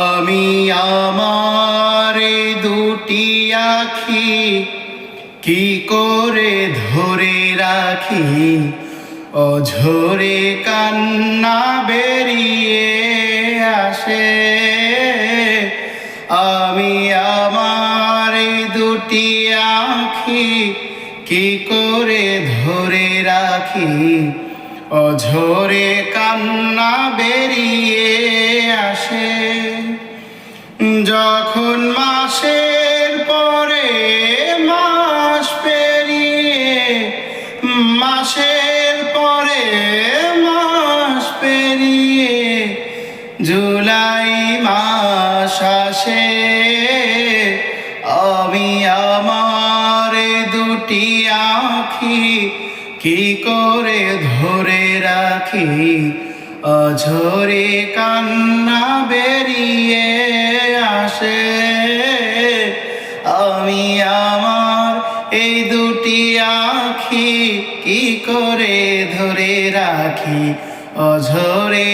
আমি আমার দুটি আখি কি করে ধরে রাখি, অঝরে কান্না বেরিয়ে আসে। আমি আমার দুটি আখি কি করে ধরে রাখি, অঝরে কান্না বেরিয়ে আসে। যখন মাসের পরে মাস পেরিয়ে, মাসের পরে মাস পেরিয়ে জুলাই মাস আসে, আমি আমার দুটি আখি কি করে ধরে রাখি, অঝরে কান্না বেরিয়ে আসে। আমি আমার এই দুটি আখি কি করে ধরে রাখি, অঝরে